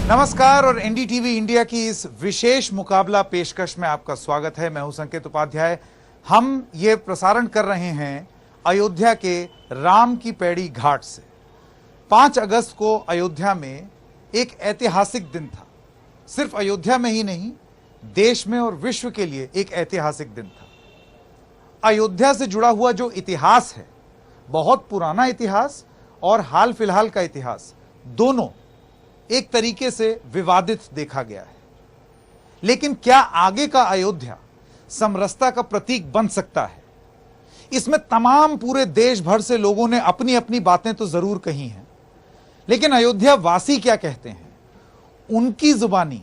नमस्कार और NDTV India की इस विशेष मुकाबला पेशकश में आपका स्वागत है। मैं हूं संकेत उपाध्याय। हम ये प्रसारण कर रहे हैं अयोध्या के राम की पैड़ी घाट से। 5 अगस्त को अयोध्या में एक ऐतिहासिक दिन था। सिर्फ अयोध्या में ही नहीं, देश में और विश्व के लिए एक ऐतिहासिक दिन था। अयोध्या से जुड़ा हुआ जो इतिहास है, बहुत पुराना इतिहास और हाल फिलहाल का इतिहास, दोनों एक तरीके से विवादित देखा गया है। लेकिन क्या आगे का अयोध्या समरसता का प्रतीक बन सकता है? इसमें तमाम पूरे देश भर से लोगों ने अपनी अपनी बातें तो जरूर कही हैं, लेकिन अयोध्या वासी क्या कहते हैं, उनकी जुबानी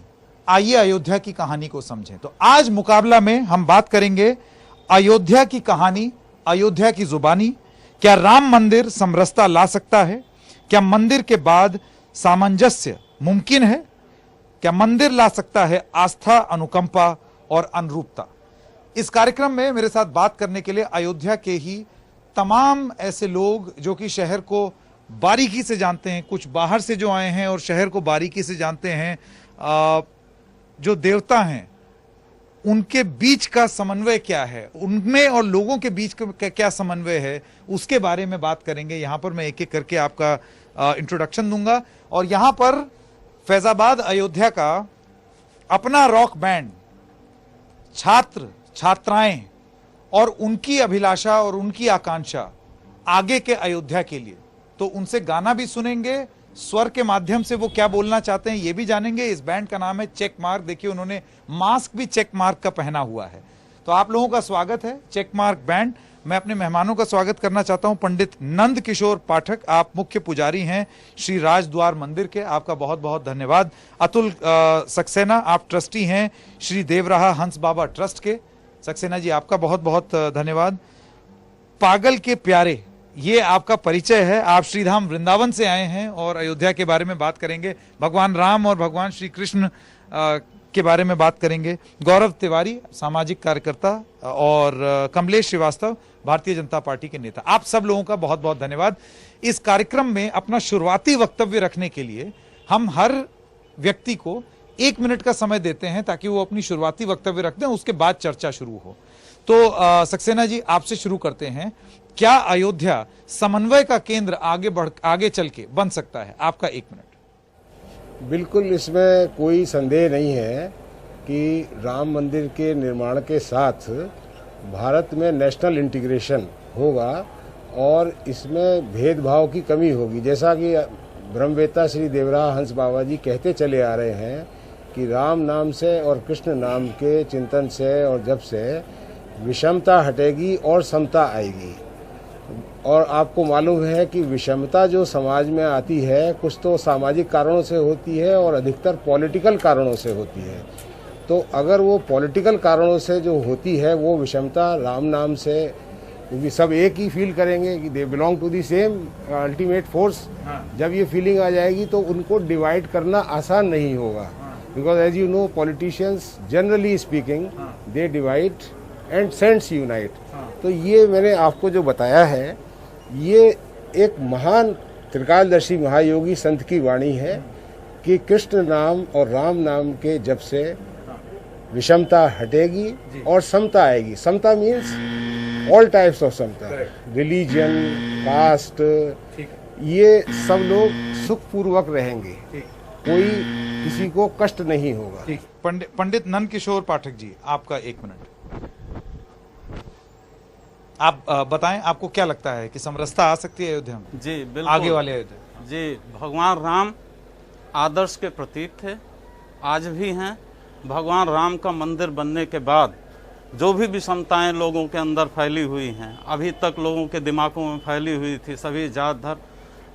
आइए अयोध्या की कहानी को समझें। तो आज मुकाबला में हम बात करेंगे अयोध्या की कहानी, अयोध्या की जुबानी। क्या राम मंदिर समरसता ला सकता है? क्या मंदिर के बाद सामंजस्य मुमकिन है? क्या मंदिर ला सकता है आस्था, अनुकंपा और अनुरूपता? इस कार्यक्रम में मेरे साथ बात करने के लिए अयोध्या के ही तमाम ऐसे लोग जो कि शहर को बारीकी से जानते हैं, कुछ बाहर से जो आए हैं और शहर को बारीकी से जानते हैं, जो देवता हैं, उनके बीच का समन्वय क्या है, उनमें और लोगों के बीच का क्या समन्वय है, उसके बारे में बात करेंगे। यहां पर मैं एक एक करके आपका इंट्रोडक्शन दूंगा। और यहां पर फैजाबाद अयोध्या का अपना रॉक बैंड, छात्र छात्राएं और उनकी अभिलाषा और उनकी आकांक्षा आगे के अयोध्या के लिए, तो उनसे गाना भी सुनेंगे, स्वर के माध्यम से वो क्या बोलना चाहते हैं ये भी जानेंगे। इस बैंड का नाम है चेक मार्क। देखिए, उन्होंने मास्क भी चेक मार्क का पहना हुआ है। तो आप लोगों का स्वागत है, चेक मार्क बैंड। मैं अपने मेहमानों का स्वागत करना चाहता हूं। पंडित नंद किशोर पाठक, आप मुख्य पुजारी हैं श्री राजद्वार मंदिर के, आपका बहुत बहुत धन्यवाद। अतुल सक्सेना, आप ट्रस्टी हैं श्री देवराहा हंस बाबा ट्रस्ट के। सक्सेना जी, आपका बहुत बहुत धन्यवाद। पागल के प्यारे, ये आपका परिचय है। आप श्रीधाम वृंदावन से आए हैं और अयोध्या के बारे में बात करेंगे। भगवान राम और भगवान श्री कृष्ण के बारे में बात करेंगे। गौरव तिवारी, सामाजिक कार्यकर्ता, और कमलेश श्रीवास्तव, भारतीय जनता पार्टी के नेता। आप सब लोगों का बहुत बहुत धन्यवाद। इस कार्यक्रम में अपना शुरुआती वक्तव्य रखने के लिए हम हर व्यक्ति को 1 मिनट का समय देते हैं ताकि वो अपनी शुरुआती वक्तव्य रख दें, उसके बाद चर्चा शुरू हो। तो सक्सेना जी, आपसे शुरू करते हैं। क्या अयोध्या समन्वय का केंद्र आगे चल के बन सकता है? आपका 1 मिनट। बिल्कुल, इसमें कोई संदेह नहीं है कि राम मंदिर के निर्माण के साथ भारत में नेशनल इंटीग्रेशन होगा और इसमें भेदभाव की कमी होगी। जैसा कि ब्रह्मवेत्ता श्री देवराहा हंस बाबा जी कहते चले आ रहे हैं कि राम नाम से और कृष्ण नाम के चिंतन से और जप से विषमता हटेगी और समता आएगी। और आपको मालूम है कि विषमता जो समाज में आती है, कुछ तो सामाजिक कारणों से होती है और अधिकतर पॉलिटिकल कारणों से होती है। तो अगर वो पॉलिटिकल कारणों से जो होती है, वो विषमता राम नाम से, क्योंकि सब एक ही फील करेंगे कि they belong to the same ultimate force, जब ये फीलिंग आ जाएगी तो उनको डिवाइड करना आसान नहीं होगा। Because as you know, politicians generally speaking they divide and sense unite. तो ये मैंने आपको जो बताया है, ये एक महान त्रिकालदर्शी महायोगी संत की वाणी है कि कृष्ण नाम और राम नाम के जप से विषमता हटेगी और समता आएगी। समता मीन्स ऑल टाइप्स ऑफ समता, रिलीजन, कास्ट, ये सब लोग सुखपूर्वक रहेंगे, कोई किसी को कष्ट नहीं होगा। पंडित नंद किशोर पाठक जी, आपका 1 मिनट। आप बताएं, आपको क्या लगता है कि समरसता आ सकती है अयोध्या में? जी बिल्कुल, आगे वाले अयोध्या। जी, भगवान राम आदर्श के प्रतीक थे, आज भी हैं। भगवान राम का मंदिर बनने के बाद जो भी विषमताएं लोगों के अंदर फैली हुई हैं, अभी तक लोगों के दिमागों में फैली हुई थी, सभी जात धर्म,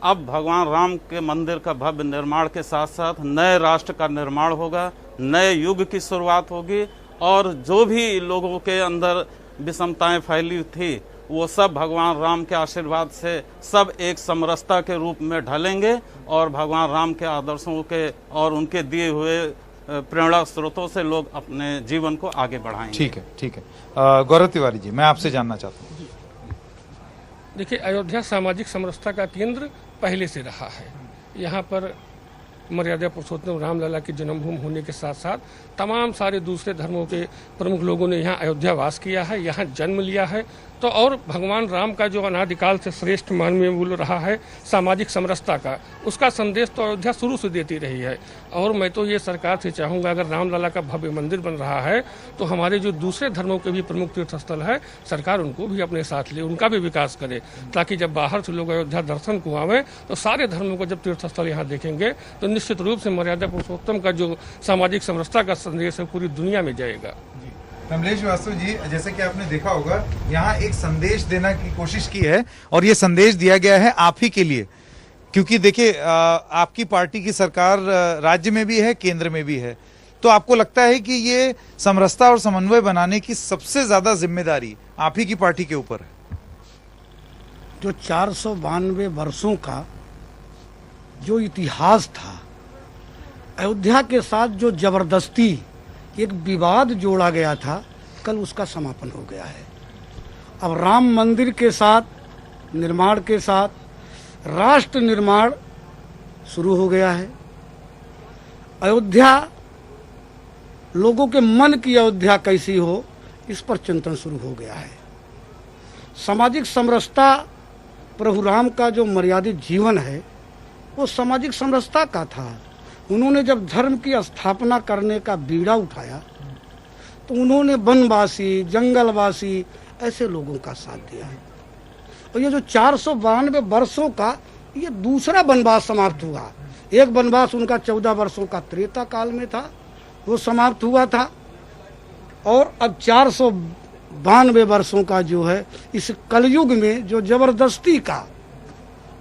अब भगवान राम के मंदिर का भव्य निर्माण के साथ साथ नए राष्ट्र का निर्माण होगा, नए युग की शुरुआत होगी। और जो भी लोगों के अंदर विषमताएं फैली थी, वो सब भगवान राम के आशीर्वाद से सब एक समरसता के रूप में ढलेंगे और भगवान राम के आदर्शों के और उनके दिए हुए प्रेरणा स्रोतों से लोग अपने जीवन को आगे बढ़ाएंगे। ठीक है, ठीक है। गौरव तिवारी जी, मैं आपसे जानना चाहता हूँ। देखिए, अयोध्या सामाजिक समरसता का केंद्र पहले से रहा है। यहाँ पर मर्यादा पुरुषोत्तम रामलला की जन्मभूमि होने के साथ साथ तमाम सारे दूसरे धर्मों के प्रमुख लोगों ने यहाँ अयोध्या वास किया है, यहाँ जन्म लिया है। तो और भगवान राम का जो अनादिकाल से श्रेष्ठ मानवीय मूल्य रहा है सामाजिक समरसता का, उसका संदेश तो अयोध्या शुरू से देती रही है। और मैं तो ये सरकार से चाहूँगा, अगर रामलला का भव्य मंदिर बन रहा है तो हमारे जो दूसरे धर्मों के भी प्रमुख तीर्थस्थल है, सरकार उनको भी अपने साथ ले, उनका भी विकास करे, ताकि जब बाहर से लोग अयोध्या दर्शन को आवें तो सारे धर्मों को जब तीर्थस्थल यहाँ देखेंगे तो निश्चित रूप से मर्यादा पुरुषोत्तम का जो सामाजिक समरसता का संदेश है पूरी दुनिया में जाएगा। कमलेश श्रीवास्तव जी, जैसे कि आपने देखा होगा, यहाँ एक संदेश देने की कोशिश की है और ये संदेश दिया गया है आप ही के लिए, क्योंकि देखिए आपकी पार्टी की सरकार राज्य में भी है, केंद्र में भी है, तो आपको लगता है कि ये समरसता और समन्वय बनाने की सबसे ज्यादा जिम्मेदारी आप ही की पार्टी के ऊपर है? जो 492 वर्षों का जो इतिहास था, अयोध्या के साथ जो जबरदस्ती एक विवाद जोड़ा गया था, कल उसका समापन हो गया है। अब राम मंदिर के साथ निर्माण के साथ राष्ट्र निर्माण शुरू हो गया है। अयोध्या, लोगों के मन की अयोध्या कैसी हो, इस पर चिंतन शुरू हो गया है। सामाजिक समरसता, प्रभु राम का जो मर्यादित जीवन है वो सामाजिक समरसता का था। उन्होंने जब धर्म की स्थापना करने का बीड़ा उठाया तो उन्होंने वनवासी, जंगलवासी ऐसे लोगों का साथ दिया है। और ये जो 492 वर्षों का ये दूसरा वनवास समाप्त हुआ। एक वनवास उनका 14 वर्षों का त्रेता काल में था, वो समाप्त हुआ था, और अब 492 वर्षों का जो है इस कलयुग में जो जबरदस्ती का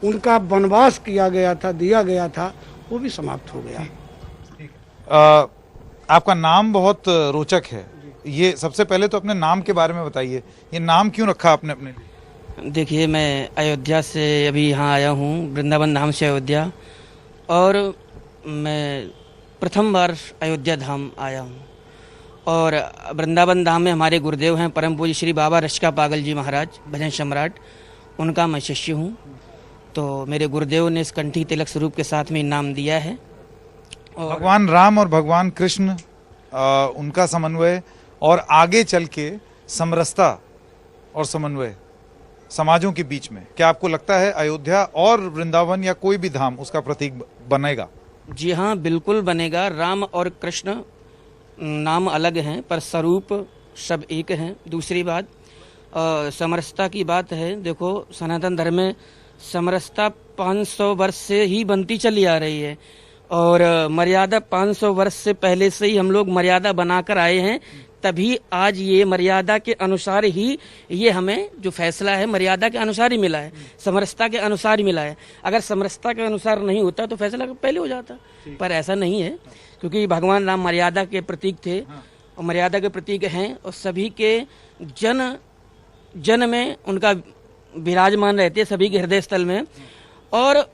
उनका वनवास किया गया था, दिया गया था, वो भी समाप्त हो गया। आपका नाम बहुत रोचक है। ये सबसे पहले तो अपने नाम के बारे में बताइए, ये नाम क्यों रखा आपने अपने लिए? देखिए, मैं अयोध्या से अभी यहाँ आया हूँ, वृंदावन धाम से अयोध्या, और मैं प्रथम बार अयोध्या धाम आया हूँ। और वृंदावन धाम में हमारे गुरुदेव हैं परम पूज्य श्री बाबा रश्का पागल जी महाराज, भजन सम्राट, उनका मैं शिष्य हूँ। तो मेरे गुरुदेव ने इस कंठी तिलक स्वरूप के साथ में इनाम दिया है। और भगवान राम और भगवान कृष्ण, उनका समन्वय और आगे चल के समरसता और समन्वय समाजों के बीच में, क्या आपको लगता है अयोध्या और वृंदावन या कोई भी धाम उसका प्रतीक बनेगा? जी हाँ, बिल्कुल बनेगा। राम और कृष्ण नाम अलग हैं पर स्वरूप सब एक हैं। दूसरी बात समरसता की बात है। देखो, सनातन धर्म में समरसता 500 वर्ष से ही बनती चली आ रही है, और मर्यादा 500 वर्ष से पहले से ही हम लोग मर्यादा बनाकर आए हैं। तभी आज ये मर्यादा के अनुसार ही ये हमें जो फैसला है मर्यादा के अनुसार ही मिला है, समरसता के अनुसार ही मिला है। अगर समरसता के अनुसार नहीं होता तो फैसला पहले हो जाता, पर ऐसा नहीं है, क्योंकि भगवान राम मर्यादा के प्रतीक थे और मर्यादा के प्रतीक हैं, और सभी के जन में उनका विराजमान रहते, सभी के हृदय स्थल में। और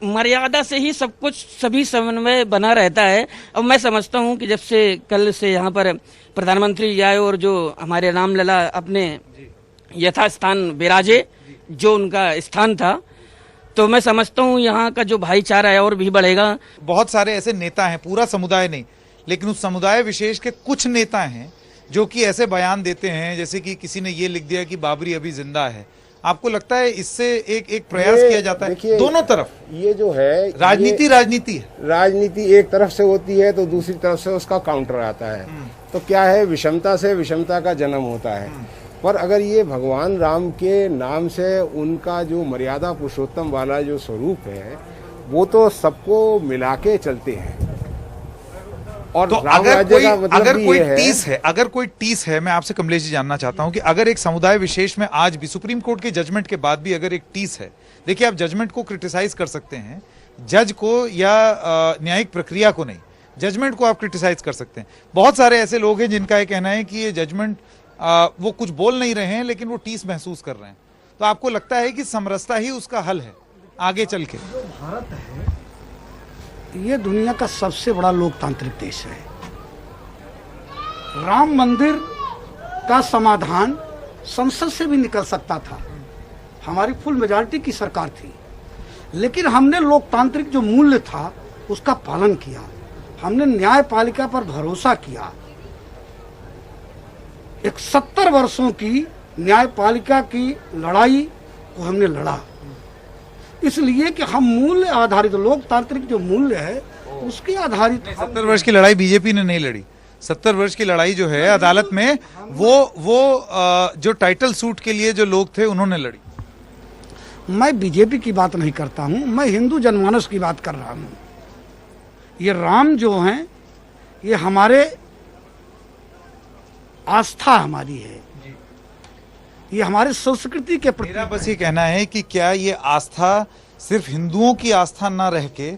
मर्यादा से ही सब कुछ, सभी समन्वय बना रहता है। अब मैं समझता हूँ कि जब से कल से यहाँ पर प्रधानमंत्री आए और जो हमारे रामलला अपने यथा स्थान विराजे, जो उनका स्थान था, तो मैं समझता हूँ यहाँ का जो भाईचारा है और भी बढ़ेगा। बहुत सारे ऐसे नेता हैं, पूरा समुदाय नहीं, लेकिन उस समुदाय विशेष के कुछ नेता हैं जो कि ऐसे बयान देते हैं, जैसे कि किसी ने ये लिख दिया कि बाबरी अभी जिंदा है। आपको लगता है इससे एक प्रयास किया जाता है? दोनों तरफ ये जो है राजनीति है। राजनीति एक तरफ से होती है तो दूसरी तरफ से उसका काउंटर आता है। तो क्या है, विषमता से विषमता का जन्म होता है। पर अगर ये भगवान राम के नाम से उनका जो मर्यादा पुरुषोत्तम वाला जो स्वरूप है वो तो सबको मिला के चलते हैं। और तो अगर कोई टीस है, मैं आपसे कमलेश जी जानना चाहता हूं कि अगर एक समुदाय विशेष में आज भी सुप्रीम कोर्ट के जजमेंट के बाद भी अगर एक टीस है, देखिए आप जजमेंट को क्रिटिसाइज कर सकते हैं, जज को या न्यायिक प्रक्रिया को नहीं, जजमेंट को आप क्रिटिसाइज कर सकते हैं। बहुत सारे ऐसे लोग हैं जिनका ये कहना है कि ये जजमेंट वो कुछ बोल नहीं रहे हैं लेकिन वो टीस महसूस कर रहे हैं। तो आपको लगता है कि समरसता ही उसका हल है आगे चल के? जो भारत है ये दुनिया का सबसे बड़ा लोकतांत्रिक देश है। राम मंदिर का समाधान संसद से भी निकल सकता था, हमारी फुल मेजॉरिटी की सरकार थी, लेकिन हमने लोकतांत्रिक जो मूल्य था उसका पालन किया, हमने न्यायपालिका पर भरोसा किया। एक 70 वर्षों की न्यायपालिका की लड़ाई को हमने लड़ा, इसलिए कि हम मूल्य आधारित, लोकतांत्रिक जो मूल्य है उसके आधारित। 70 वर्ष की लड़ाई बीजेपी ने नहीं लड़ी। 70 वर्ष की लड़ाई जो है अदालत में वो जो टाइटल सूट के लिए जो लोग थे उन्होंने लड़ी। मैं बीजेपी की बात नहीं करता हूं, मैं हिंदू जनमानस की बात कर रहा हूं। ये राम जो हैं, ये हमारे आस्था हमारी है, ये हमारे संस्कृति के प्रति। मेरा बस ये कहना है कि क्या ये आस्था सिर्फ हिंदुओं की आस्था ना रह के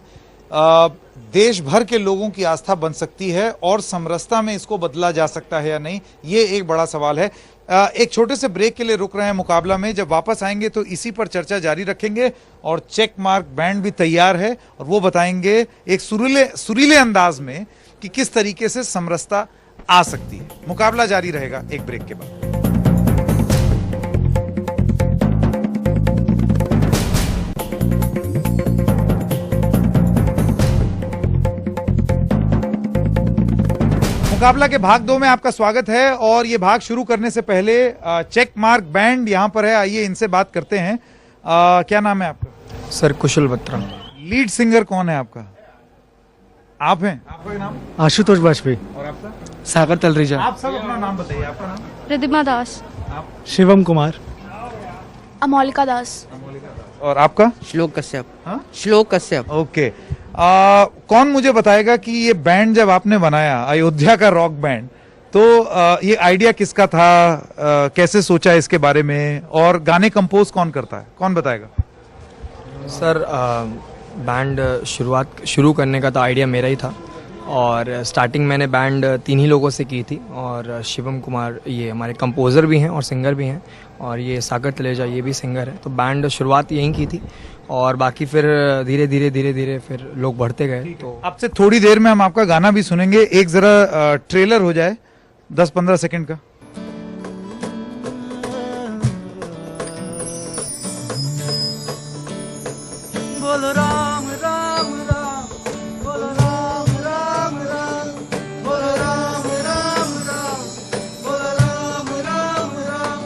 देश भर के लोगों की आस्था बन सकती है और समरसता में इसको बदला जा सकता है या नहीं, ये एक बड़ा सवाल है। एक छोटे से ब्रेक के लिए रुक रहे हैं मुकाबला में। जब वापस आएंगे तो इसी पर चर्चा जारी रखेंगे और चेक मार्क बैंड भी तैयार है और वो बताएंगे एक सुरीले अंदाज में कि किस तरीके से समरसता आ सकती है। मुकाबला जारी रहेगा एक ब्रेक के बाद। मुकाबला के भाग 2 में आपका स्वागत है और ये भाग शुरू करने से पहले चेक मार्क बैंड यहां पर है, आइए इनसे बात करते हैं। क्या नाम है आपका? सर कुशल बत्रा। लीड सिंगर कौन है आपका? आप हैं? आपका नाम? आशुतोष वाजपेयी। और आपका? सागर तलरेजा। आप सब अपना नाम बताइए। आपका नाम? रिद्धिमा दास। आप? शिवम कुमार। अमोलिका दास। और आपका? श्लोक कश्यप। हाँ? श्लोक कश्यप। ओके। कौन मुझे बताएगा कि ये बैंड जब आपने बनाया, अयोध्या का रॉक बैंड, तो ये आइडिया किसका था? कैसे सोचा इसके बारे में और गाने कंपोज कौन करता है? कौन बताएगा? सर बैंड शुरू करने का तो आइडिया मेरा ही था और स्टार्टिंग मैंने बैंड 3 ही लोगों से की थी और शिवम कुमार ये हमारे कंपोज़र भी हैं और सिंगर भी हैं और ये सागर तलेजा ये भी सिंगर है। तो बैंड शुरुआत यहीं की थी और बाकी फिर धीरे धीरे फिर लोग बढ़ते गए। तो अब से थोड़ी देर में हम आपका गाना भी सुनेंगे। एक जरा ट्रेलर हो जाए 10-15 सेकंड का। बोलो राम राम राम, बोलो राम राम राम, बोलो राम राम राम, बोलो राम राम राम,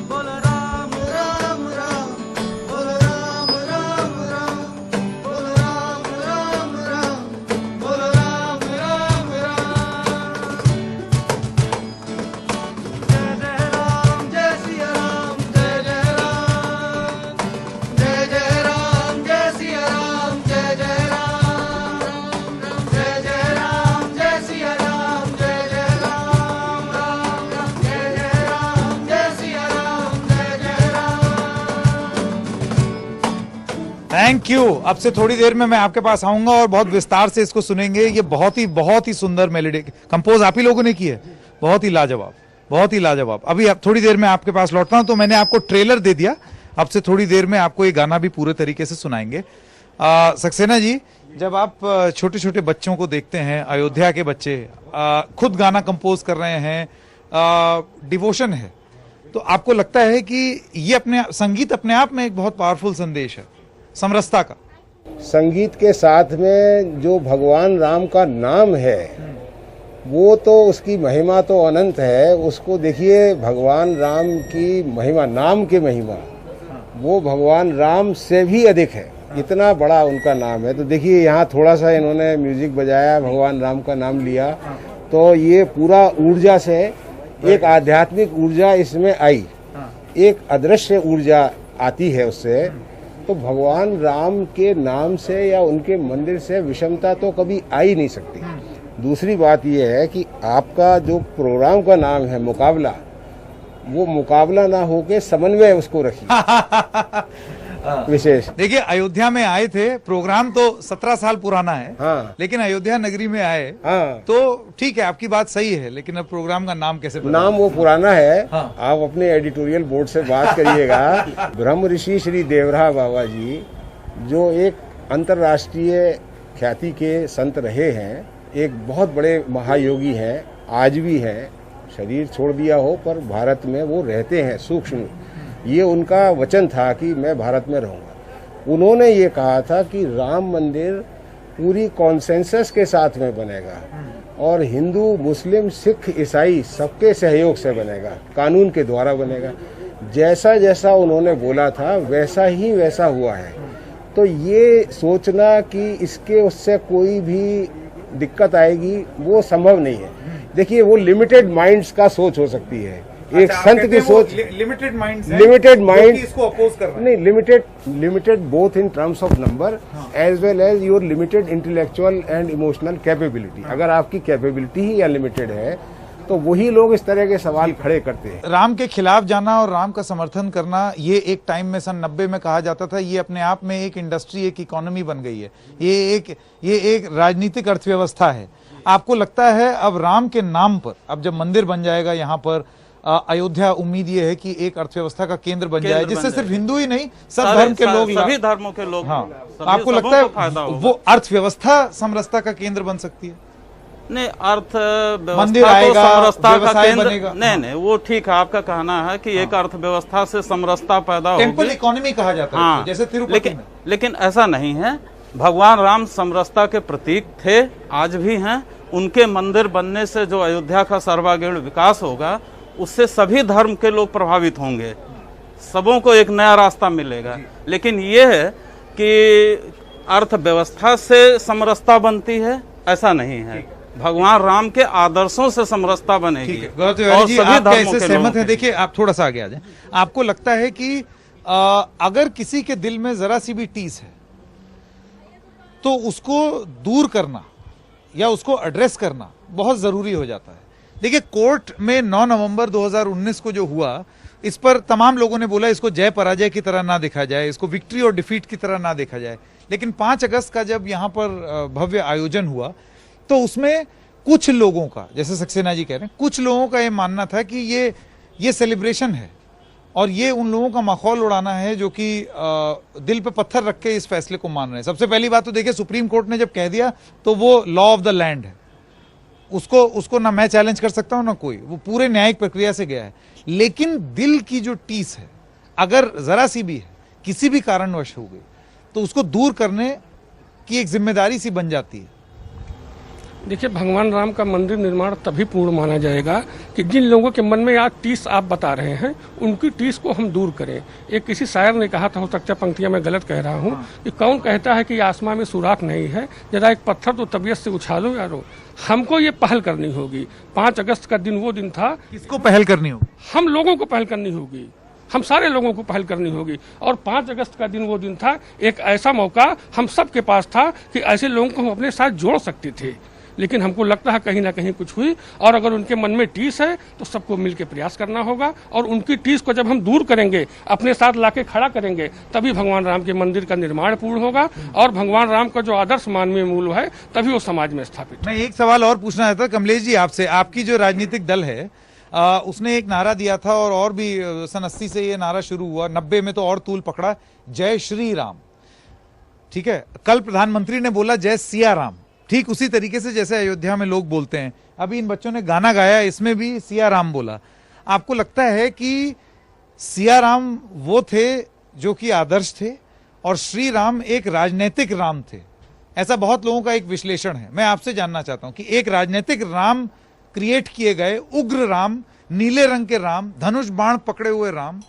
बोलो राम राम राम, बोलो राम राम राम, बोलो राम राम राम, बोलो राम राम राम। जय जय राम, जय सिया राम, जय जय राम, जय जय राम, जय सिया राम, जय जय राम, जय जय राम, जय सिया राम, जय जय राम, राम राम, जय जय राम, जय सिया राम, जय जय राम। Thank you. अब से थोड़ी देर में मैं आपके पास आऊंगा और बहुत विस्तार से इसको सुनेंगे। ये बहुत ही सुंदर मेलोडी कंपोज आप ही लोगों ने की है। बहुत ही लाजवाब, बहुत ही लाजवाब। अभी आप थोड़ी देर में आपके पास लौटता हूं। तो मैंने आपको ट्रेलर दे दिया, अब से थोड़ी देर में आपको ये गाना भी पूरे तरीके से सुनाएंगे। सक्सेना जी, जब आप छोटे छोटे बच्चों को देखते हैं, अयोध्या के बच्चे खुद गाना कंपोज कर रहे हैं, डिवोशन है, तो आपको लगता है कि ये संगीत अपने आप में एक बहुत पावरफुल संदेश है समरसता का? संगीत के साथ में जो भगवान राम का नाम है वो तो उसकी महिमा तो अनंत है। उसको देखिए, भगवान राम की महिमा, नाम की महिमा वो भगवान राम से भी अधिक है। इतना बड़ा उनका नाम है। तो देखिए, यहाँ थोड़ा सा इन्होंने म्यूजिक बजाया, भगवान राम का नाम लिया, तो ये पूरा ऊर्जा से एक आध्यात्मिक ऊर्जा इसमें आई, एक अदृश्य ऊर्जा आती है उससे। तो भगवान राम के नाम से या उनके मंदिर से विषमता तो कभी आ ही नहीं सकती। दूसरी बात यह है कि आपका जो प्रोग्राम का नाम है मुकाबला, वो मुकाबला ना होके समन्वय उसको रखिए विशेष। देखिए, अयोध्या में आए थे, प्रोग्राम तो 17 साल पुराना है। हाँ। लेकिन अयोध्या नगरी में आए। हाँ। तो ठीक है, आपकी बात सही है, लेकिन अब प्रोग्राम का नाम कैसे बदला? नाम वो पुराना है। हाँ। आप अपने एडिटोरियल बोर्ड से बात करिएगा। ब्रह्म ऋषि श्री देवरा बाबा जी, जो एक अंतर्राष्ट्रीय ख्याति के संत रहे हैं, एक बहुत बड़े महायोगी हैं, आज भी हैं, शरीर छोड़ दिया हो पर भारत में वो रहते हैं सूक्ष्म। ये उनका वचन था कि मैं भारत में रहूँगा। उन्होंने ये कहा था कि राम मंदिर पूरी कॉन्सेंसस के साथ में बनेगा और हिंदू मुस्लिम सिख ईसाई सबके सहयोग से बनेगा, कानून के द्वारा बनेगा। जैसा जैसा उन्होंने बोला था वैसा ही वैसा हुआ है। तो ये सोचना कि इसके उससे कोई भी दिक्कत आएगी वो संभव नहीं है। देखिए वो लिमिटेड माइंड्स का सोच हो सकती है, एक संत की सोच लिमिटेड माइंड इसको अपोज कर रहे हैं। नहीं, limited both in terms of number as well as your limited intellectual and emotional capability. अगर आपकी कैपेबिलिटी ही अनलिमिटेड है तो वही लोग इस तरह के सवाल खड़े करते हैं। राम के खिलाफ जाना और राम का समर्थन करना, ये एक टाइम में सन 90 में कहा जाता था, ये अपने आप में एक इंडस्ट्री, एक इकोनॉमी बन गई है। ये एक राजनीतिक अर्थव्यवस्था है। आपको लगता है अब राम के नाम पर, अब जब मंदिर बन जाएगा यहाँ पर अयोध्या, उम्मीद ये है कि एक अर्थव्यवस्था का केंद्र बन जाए जिससे सिर्फ हिंदू ही नहीं सब धर्म के लोग, सभी धर्मों के लोग, हाँ, आपको लगता है वो अर्थव्यवस्था समरसता का केंद्र बन सकती है? नहीं, अर्थव्यवस्था मंदिर आएगा, समरसता का केंद्र बनेगा। नहीं, वो ठीक है, आपका कहना है कि एक अर्थव्यवस्था से समरसता पैदा होगी, टेम्पल इकोनॉमी कहा जाता है, हाँ, जैसे तिरुपति में। लेकिन ऐसा नहीं है। भगवान राम समरसता के प्रतीक थे, आज भी हैं। उनके मंदिर बनने से जो अयोध्या का सर्वांगीण विकास होगा उससे सभी धर्म के लोग प्रभावित होंगे, सबों को एक नया रास्ता मिलेगा। लेकिन ये है कि अर्थव्यवस्था से समरसता बनती है, ऐसा नहीं है। भगवान राम के आदर्शों से समरसता बनेगी। गौरव तिवारी जी, आप कैसे सहमत हैं? देखिए, आप थोड़ा सा आगे आ जाएं। आपको लगता है कि अगर किसी के दिल में जरा सी भी टीस है तो उसको दूर करना या उसको एड्रेस करना बहुत जरूरी हो जाता है। देखिए, कोर्ट में 9 नवंबर 2019 को जो हुआ, इस पर तमाम लोगों ने बोला इसको जय पराजय की तरह ना देखा जाए, इसको विक्ट्री और डिफीट की तरह ना देखा जाए। लेकिन 5 अगस्त का जब यहाँ पर भव्य आयोजन हुआ तो उसमें कुछ लोगों का, जैसे सक्सेना जी कह रहे हैं, कुछ लोगों का ये मानना था कि ये सेलिब्रेशन है और ये उन लोगों का माहौल उड़ाना है जो कि दिल पे पत्थर रख के इस फैसले को मान रहे हैं। सबसे पहली बात तो देखिए, सुप्रीम कोर्ट ने जब कह दिया तो वो लॉ ऑफ द लैंड है, उसको ना मैं चैलेंज कर सकता हूं ना कोई, वो पूरे न्यायिक प्रक्रिया से गया है। लेकिन दिल की जो टीस है, अगर जरा सी भी है, किसी भी कारणवश हो गई, तो उसको दूर करने की एक जिम्मेदारी सी बन जाती है। देखिए, भगवान राम का मंदिर निर्माण तभी पूर्ण माना जाएगा कि जिन लोगों के मन में आज टीस आप बता रहे हैं, उनकी टीस को हम दूर करें। एक किसी शायर ने कहा था, हो सकता है पंक्तियां मैं गलत कह रहा हूं, कि कौन कहता है कि आसमां में सुराख नहीं है, जरा एक पत्थर तो तबीयत से उछालो यारो। हमको ये पहल करनी होगी। 5 अगस्त का दिन वो दिन था, किसको पहल करनी होगी? हम लोगों को पहल करनी होगी, हम सारे लोगों को पहल करनी होगी। और 5 अगस्त का दिन वो दिन था, एक ऐसा मौका हम सब के पास था कि ऐसे लोगों को हम अपने साथ जोड़ सकते थे। लेकिन हमको लगता है कहीं ना कहीं कुछ हुई, और अगर उनके मन में टीस है तो सबको मिलकर प्रयास करना होगा। और उनकी टीस को जब हम दूर करेंगे, अपने साथ लाके खड़ा करेंगे, तभी भगवान राम के मंदिर का निर्माण पूर्ण होगा और भगवान राम का जो आदर्श मानवीय मूल्य है तभी वो समाज में स्थापित। मैं एक सवाल और पूछना चाहता कमलेश जी आपसे। आपकी जो राजनीतिक दल है उसने एक नारा दिया था और भी सन 80 से ये नारा शुरू हुआ, 90 में तो और तूल पकड़ा, जय श्री राम। ठीक है, कल प्रधानमंत्री ने बोला जय सिया राम, ठीक उसी तरीके से जैसे अयोध्या में लोग बोलते हैं। अभी इन बच्चों ने गाना गाया, इसमें भी सिया राम बोला। आपको लगता है कि सिया राम वो थे जो कि आदर्श थे और श्री राम एक राजनीतिक राम थे? ऐसा बहुत लोगों का एक विश्लेषण है। मैं आपसे जानना चाहता हूं कि एक राजनीतिक राम क्रिएट किए गए, उग्र राम, नीले रंग के राम, धनुष बाण पकड़े हुए राम,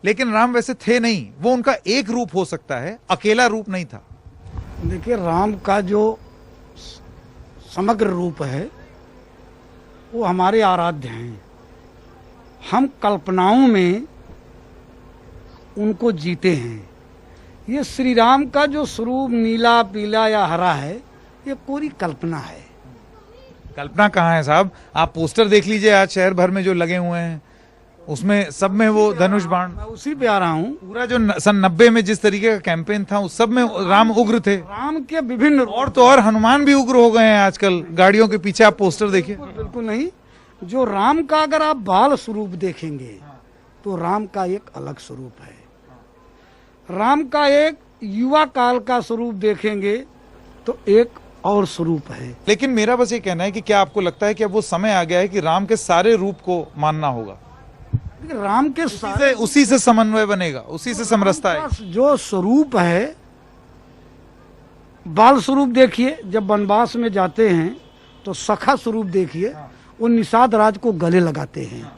लेकिन राम वैसे थे नहीं, वो उनका एक रूप हो सकता है, अकेला रूप नहीं था। देखिए, राम का जो समग्र रूप है वो हमारे आराध्य हैं। हम कल्पनाओं में उनको जीते हैं। ये श्री राम का जो स्वरूप नीला, पीला या हरा है, ये पूरी कल्पना है। कल्पना कहाँ है साहब? आप पोस्टर देख लीजिए आज शहर भर में जो लगे हुए हैं, उसमें सब में वो धनुष बाण। मैं उसी पे आ रहा हूँ। पूरा जो सन 90 में जिस तरीके का कैंपेन था, उस सब में राम उग्र थे। राम के विभिन्न और तो और हनुमान भी उग्र हो गए हैं आजकल, गाड़ियों के पीछे आप पोस्टर देखिए। बिल्कुल नहीं, जो राम का अगर आप बाल स्वरूप देखेंगे तो राम का एक अलग स्वरूप है। राम का एक युवा काल का स्वरूप देखेंगे तो एक और स्वरूप है। लेकिन मेरा बस ये कहना है कि क्या आपको लगता है कि अब वो समय आ गया है कि राम के सारे रूप को मानना होगा? राम के उसी से समन्वय बनेगा, उसी से समरसता है। जो स्वरूप है बाल स्वरूप देखिए, जब वनवास में जाते हैं तो सखा स्वरूप देखिए, वो निषाद राज को गले लगाते हैं।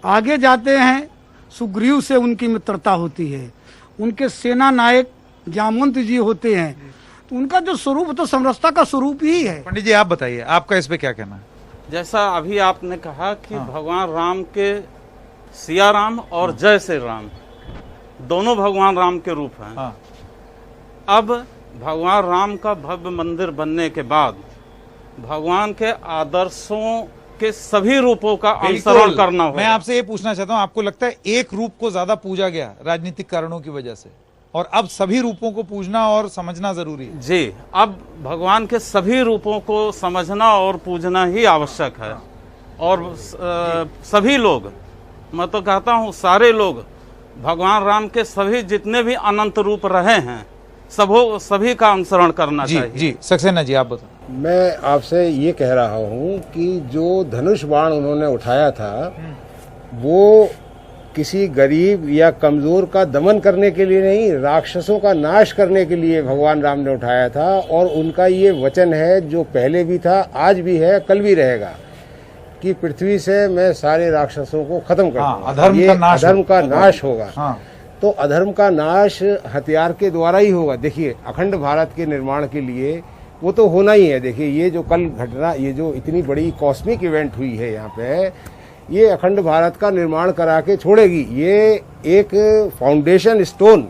आगे जाते हैं, सुग्रीव से उनकी मित्रता होती है। उनके सेना नायक जामवंत जी होते हैं, तो उनका जो स्वरूप तो समरसता का स्वरूप ही है। पंडित जी आप बताइए, आपका इस पे क्या कहना है? जैसा अभी आपने कहा कि भगवान राम के सिया राम और जय श्री राम दोनों भगवान राम के रूप हैं। हाँ। अब भगवान राम का भव्य मंदिर बनने के बाद भगवान के आदर्शों के सभी रूपों का अनुसरण करना होगा। मैं आपसे ये पूछना चाहता हूँ, आपको लगता है एक रूप को ज्यादा पूजा गया राजनीतिक कारणों की वजह से, और अब सभी रूपों को पूजना और समझना जरूरी है? जी, अब भगवान के सभी रूपों को समझना और पूजना ही आवश्यक है। और सभी लोग, मैं तो कहता हूँ सारे लोग भगवान राम के सभी जितने भी अनंत रूप रहे हैं सभी का अनुसरण करना चाहिए। जी सक्सेना जी आप बताओ। मैं आपसे ये कह रहा हूँ कि जो धनुष बाण उन्होंने उठाया था वो किसी गरीब या कमजोर का दमन करने के लिए नहीं, राक्षसों का नाश करने के लिए भगवान राम ने उठाया था। और उनका ये वचन है जो पहले भी था, आज भी है, कल भी रहेगा, कि पृथ्वी से मैं सारे राक्षसों को खत्म कर दूंगा। अधर्म का नाश होगा। हाँ। तो अधर्म का नाश हथियार के द्वारा ही होगा। देखिए, अखंड भारत के निर्माण के लिए वो तो होना ही है। देखिए, ये जो कल घटना, ये जो इतनी बड़ी कॉस्मिक इवेंट हुई है यहाँ पे, ये अखंड भारत का निर्माण करा के छोड़ेगी। ये एक फाउंडेशन स्टोन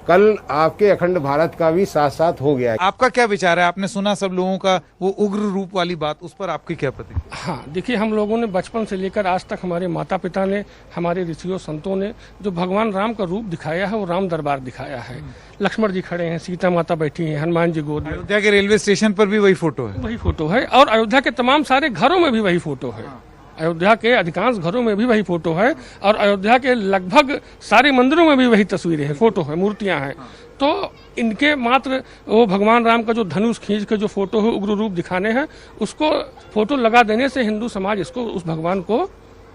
कल आपके अखंड भारत का भी साथ साथ हो गया है। आपका क्या विचार है? आपने सुना सब लोगों का वो उग्र रूप वाली बात, उस पर आपकी क्या प्रतिक्रिया? हाँ, देखिए, हम लोगों ने बचपन से लेकर आज तक हमारे माता पिता ने, हमारे ऋषियों संतों ने जो भगवान राम का रूप दिखाया है वो राम दरबार दिखाया है। लक्ष्मण जी खड़े हैं, सीता माता बैठी हैं, हनुमान जी गोद में। अयोध्या के रेलवे स्टेशन पर भी वही फोटो है। वही फोटो है, और अयोध्या के तमाम सारे घरों में भी वही फोटो है। अयोध्या के अधिकांश घरों में भी वही फोटो है, और अयोध्या के लगभग सारे मंदिरों में भी वही तस्वीरें हैं, फोटो है, मूर्तियां हैं। तो इनके मात्र वो भगवान राम का जो धनुष खींच के जो फोटो है उग्र रूप दिखाने हैं, उसको फोटो लगा देने से हिंदू समाज इसको, उस भगवान को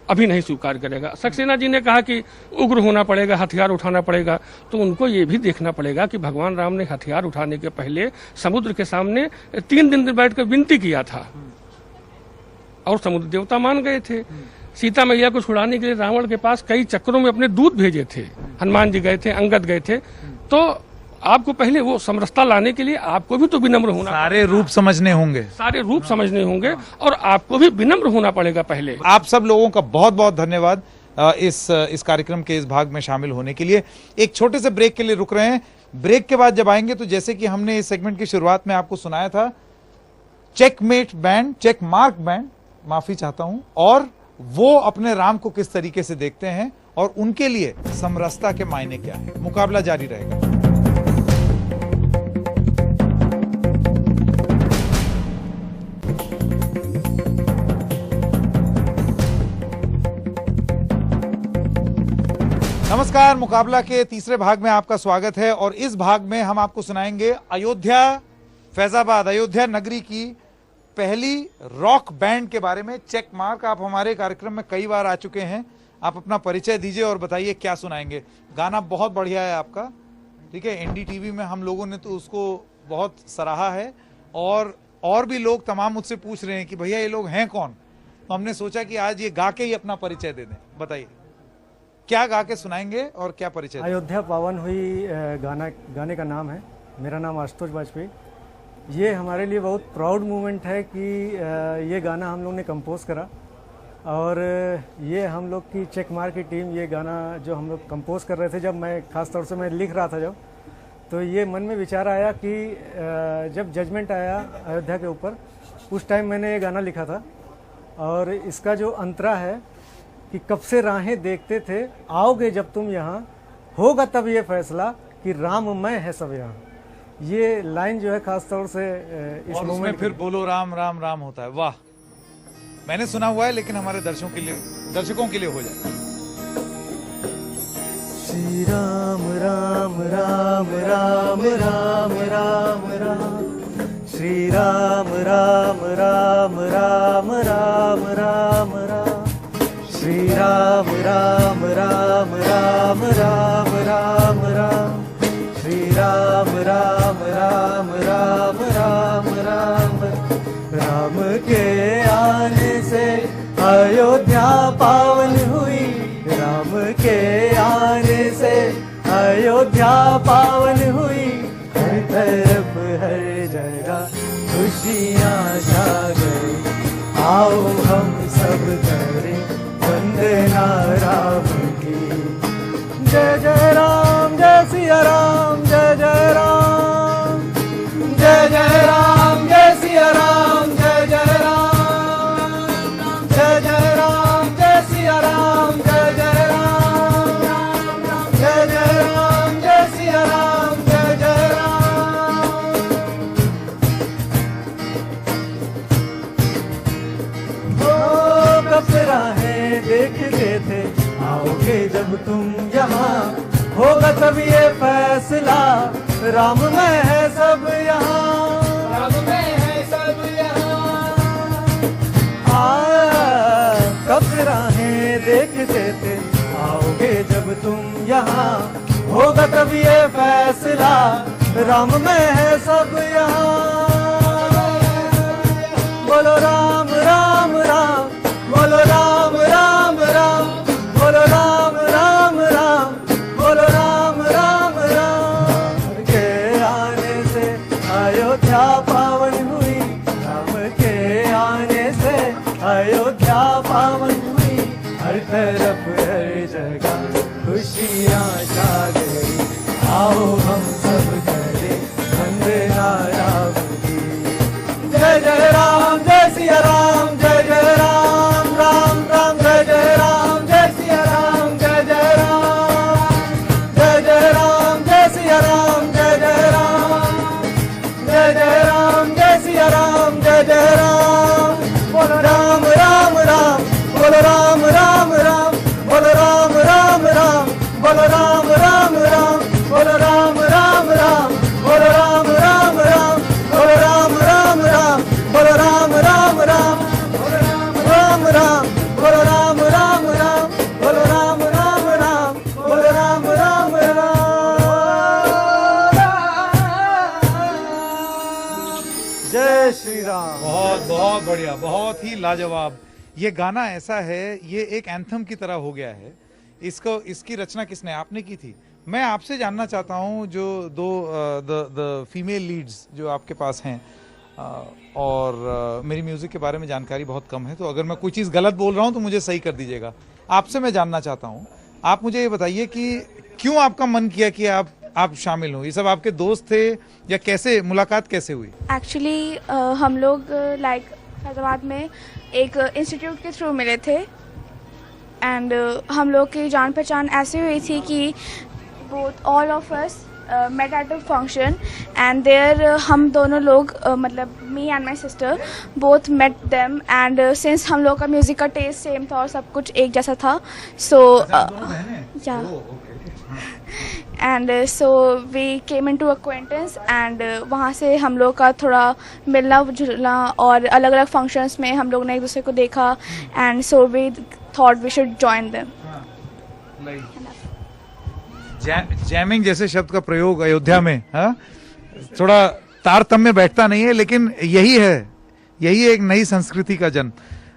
अभी नहीं स्वीकार करेगा। सक्सेना जी ने कहा कि उग्र होना पड़ेगा, हथियार उठाना पड़ेगा, तो उनको ये भी देखना पड़ेगा कि भगवान राम ने हथियार उठाने के पहले समुद्र के सामने 3 दिन बैठकर विनती किया था, और समुद्र देवता मान गए थे। सीता मैया को छुड़ाने के लिए रावण के पास कई चक्रों में अपने दूत भेजे थे, हनुमान जी गए थे, अंगद गए थे। तो आपको पहले वो समरसता लाने के लिए आपको भी तो विनम्र होना, सारे रूप समझने होंगे, सारे रूप समझने होंगे, और आपको भी विनम्र होना पड़ेगा पहले। आप सब लोगों का बहुत बहुत धन्यवाद इस कार्यक्रम के इस भाग में शामिल होने के लिए। एक छोटे से ब्रेक के लिए रुक रहे हैं। ब्रेक के बाद जब आएंगे तो जैसे कि हमने इस सेगमेंट की शुरुआत में आपको सुनाया था, checkmate band, check mark band, माफी चाहता हूं, और वो अपने राम को किस तरीके से देखते हैं और उनके लिए समरसता के मायने क्या है। मुकाबला जारी रहेगा। नमस्कार, मुकाबला के तीसरे भाग में आपका स्वागत है, और इस भाग में हम आपको सुनाएंगे अयोध्या, फैजाबाद, अयोध्या नगरी की पहली रॉक बैंड के बारे में। चेक मार्क, आप हमारे कार्यक्रम में कई बार आ चुके हैं, आप अपना परिचय दीजिए और बताइए क्या सुनाएंगे। गाना बहुत बढ़िया है आपका, ठीक है, एनडीटीवी में हम लोगों ने तो उसको बहुत सराहा है, और भी लोग तमाम मुझसे पूछ रहे हैं कि भैया ये लोग हैं कौन, तो हमने सोचा कि आज ये गा के ही अपना परिचय दे दें। बताइए क्या गा के सुनाएंगे और क्या परिचय? अयोध्या पावन हुई गाने का नाम है। मेरा नाम आशुतोष वाजपेयी। ये हमारे लिए बहुत प्राउड मोमेंट है कि ये गाना हम लोग ने कंपोज करा, और ये हम लोग की चेक मार्क की टीम, ये गाना जो हम लोग कंपोज कर रहे थे, जब मैं खास तौर से मैं लिख रहा था जब, तो ये मन में विचार आया कि जब जजमेंट आया अयोध्या के ऊपर, उस टाइम मैंने ये गाना लिखा था। और इसका जो अंतरा है कि कब से राहें देखते थे, आओगे जब तुम यहाँ, होगा तब ये फैसला कि राममय है सब यहाँ। ये लाइन जो है खास तौर से इस और मोमेंट फिर बोलो राम राम राम होता है। वाह, मैंने सुना हुआ है, लेकिन हमारे दर्शकों के लिए हो जाए। श्री राम राम राम राम राम राम राम, श्री राम राम राम राम राम राम राम, श्री राम राम राम राम राम राम राम, श्री राम राम राम राम के आने से अयोध्या पावन हुई, राम के आने से अयोध्या पावन हुई। हर तरफ हर जगह खुशियाँ छा गई, आओ हम सब करें वंदना राम की। जय जय राम, जय सिया राम, जय जय राम, जय जय राम, जय सिया राम, जय जय राम, जय जय राम, जय सिया राम, जय जय राम, जय जय राम, जय सिया राम, जय जय राम। ओ कब से राहें देखते थे, आओगे जब तुम यहाँ, होगा तब ये फैसला, राम में है सब यहाँ, राम में है सब यहाँ। कब राहें देखते थे, आओगे जब तुम यहाँ, होगा तब ये फैसला, राम में है सब यहाँ। बोलो राम राम राम, बोलो राम राम राम, बोलो राम राम राम, बोलो राम राम राम। के आने से अयोध्या पावन हुई, राम के आने से अयोध्या पावन हुई। हर तरफ हर जगह खुशियाँ छा गई, आओ हम सब करें वंदना राम की। जय जय राम, जय सिया राम, जय जय राम, राम राम, जय जय राम, जय सिया राम, जय जय राम, जय जय राम, जय सिया राम, जय जय राम, जय जय राम, जय सिया राम, जय जय राम। बोलो राम राम राम, बोलो राम राम राम, बोलो राम राम राम, बोलो राम राम राम, बोलो राम राम राम, बोलो राम राम राम, बोलो राम राम राम, बोलो राम राम राम, बोलो राम राम, बोलो राम राम राम, बोलो राम राम राम, बोलो राम राम राम। जय श्री राम। बहुत बहुत बढ़िया, बहुत ही लाजवाब। ये गाना ऐसा है, ये एक एंथम की तरह हो गया है। इसकी रचना किसने, आपने की थी? मैं आपसे जानना चाहता हूँ, जो दो द फीमेल लीड्स जो आपके पास हैं, और मेरी म्यूजिक के बारे में जानकारी बहुत कम है, तो अगर मैं कोई चीज़ गलत बोल रहा हूँ तो मुझे सही कर दीजिएगा। आपसे मैं जानना चाहता हूँ, आप मुझे ये बताइए कि क्यों आपका मन किया कि आप शामिल हो? ये सब आपके दोस्त थे या कैसे मुलाकात कैसे हुई? एक्चुअली हम लोग लाइक हैदराबाद में एक इंस्टीट्यूट के थ्रू मिले थे, एंड हम लोग की जान पहचान ऐसे हुई थी कि both all of us met at a function, and there हम दोनों लोग मतलब me and my sister both met them, and since हम लोग का म्यूजिक का टेस्ट सेम था और सब कुछ एक जैसा था, so yeah, and so we came into acquaintance, and वहाँ से हम लोग का थोड़ा मिलना जुलना, और अलग अलग फंक्शंस में हम लोग ने एक दूसरे को देखा, and so we thought we should join them. Jamming जैसे शब्द का प्रयोग अयोध्या में, हाँ, थोड़ा तारतम्य बैठता नहीं है, लेकिन यही एक नई संस्कृति का जन्म।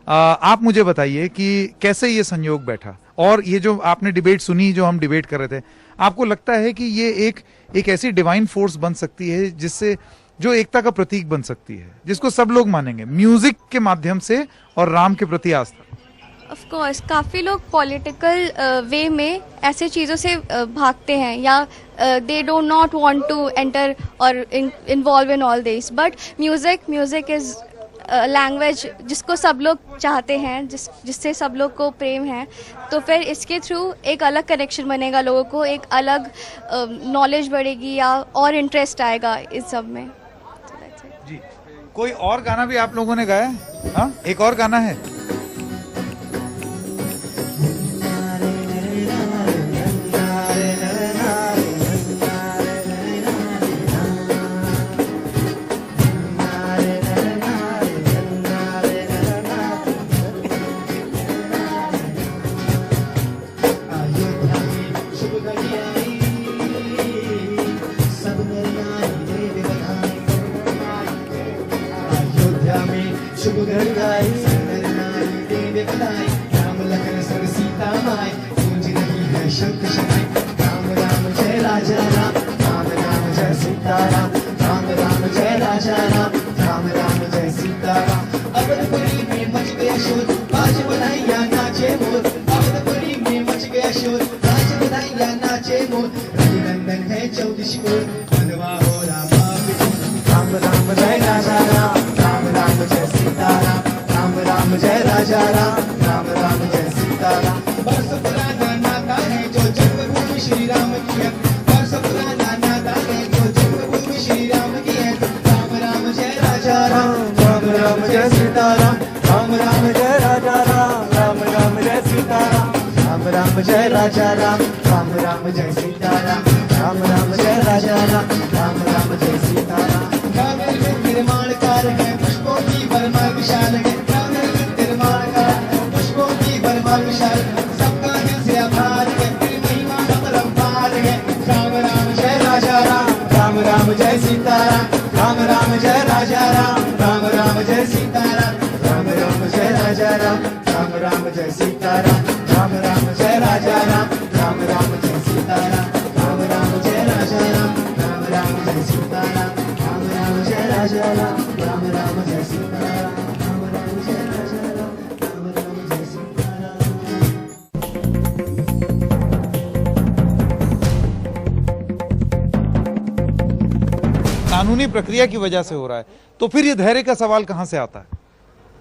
आप मुझे बताइए कि कैसे ये संयोग बैठा, और ये जो आपने डिबेट सुनी, जो हम डिबेट कर रहे थे, आपको लगता है कि ये एक ऐसी डिवाइन फोर्स बन सकती है जिससे जो एकता का प्रतीक बन सकती है, जिसको सब लोग मानेंगे म्यूजिक के माध्यम से और राम के प्रति आस्था? ऑफ कोर्स काफ़ी लोग पॉलिटिकल वे में ऐसे चीज़ों से भागते हैं, या they don't not want to enter और involve in all this, but music is language जिसको सब लोग चाहते हैं, जिससे सब लोग को प्रेम है, तो फिर इसके थ्रू एक अलग कनेक्शन बनेगा, लोगों को एक अलग नॉलेज बढ़ेगी या और इंटरेस्ट आएगा इस सब में। जी, कोई और गाना भी आप लोगों ने गाया? हाँ, एक और गाना है। शुभ घर आई सुंदर नारी देवे बधाई राम लखन सर सीता माई गूंज रही है शंख शनाई राम राम जय राजा राम राम राम जय सीताराम राम राम जय राजा राम राम राम जय सीताराम अवधपुरी में मच गया शोर बाज बधाइयाँ नाचे मोर अवधपुरी में मच गया शोर बाज बधाइयाँ नाचे मोर रघुनंदन है चौदश ओर मनवा हो राम राम जय राजा राम राम राम जय सीताराम राम राम जय राजा राम राम राम जय सीताराम बरस पुराना नाता है जो जन्मभूमि श्री राम की है बरस पुराना नाता है जो जन्मभूमि श्री राम की है राम राम जय राजा राम राम राम जय सीताराम राम राम जय राजा राम राम राम जय सीताराम राम राम जय राजा राम राम राम जय सीताराम राम राम जय राजा राम राम राम जय सीताराम निर्माणकार है पुष्पों की बरमार विशाल है निर्माणकार पुष्पों की बरमार विशाल सबका दिल से आभार है तेरी महिमा अपरंपार है राम राम जय राजा राम राम राम जय सीताराम राम राम जय राजा राम राम राम जय सीताराम राम राम जय राजा राम राम राम जय सीताराम राम राम जय राजा राम राम राम जय सीताराम राम राम जय राजा राम राम राम जय सीताराम राम राम जय राजा राम राम राम जय सीताराम राम राम जय राजा राम राम राम जय सीताराम कानूनी प्रक्रिया की वजह से हो रहा है, तो फिर ये धैर्य का सवाल कहाँ से आता है?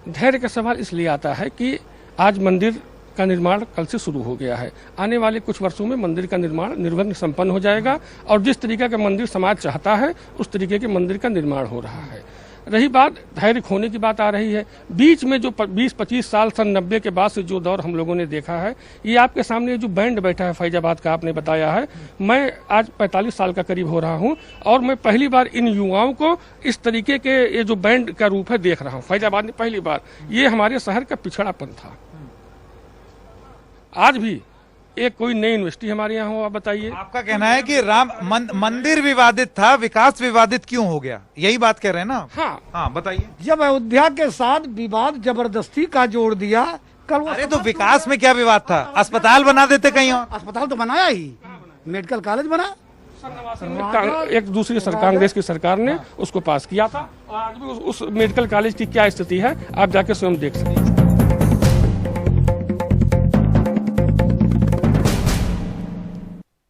धैर्य का सवाल इसलिए आता है कि आज मंदिर का निर्माण कल से शुरू हो गया है। आने वाले कुछ वर्षों में मंदिर का निर्माण निर्विघ्न संपन्न हो जाएगा और जिस तरीके का मंदिर समाज चाहता है उस तरीके के मंदिर का निर्माण हो रहा है। रही बात धैर्य खोने की बात आ रही है, बीच में जो 20-25 साल सन 90 के बाद से जो दौर हम लोगों ने देखा है, ये आपके सामने जो बैंड बैठा है फैजाबाद का आपने बताया है, मैं आज 45 साल का करीब हो रहा हूँ और मैं पहली बार इन युवाओं को इस तरीके के ये जो बैंड का रूप है देख रहा हूँ। फैजाबाद में पहली बार, ये हमारे शहर का पिछड़ापन था। आज भी एक कोई नई यूनिवर्सिटी हमारे यहाँ हो, आप बताइए। आपका कहना है कि राम मंदिर विवादित था, विकास विवादित क्यों हो गया, यही बात कह रहे हैं ना? हाँ हाँ बताइए। जब अयोध्या के साथ विवाद जबरदस्ती का जोड़ दिया कल वो अरे तो विकास में क्या विवाद था? अस्पताल बना देते कहीं और। अस्पताल तो बनाया ही, मेडिकल कॉलेज बना। एक दूसरी सरकार कांग्रेस की सरकार ने उसको पास किया था और आज भी उस मेडिकल कॉलेज की क्या स्थिति है आप जाके स्वयं देख सकते हैं।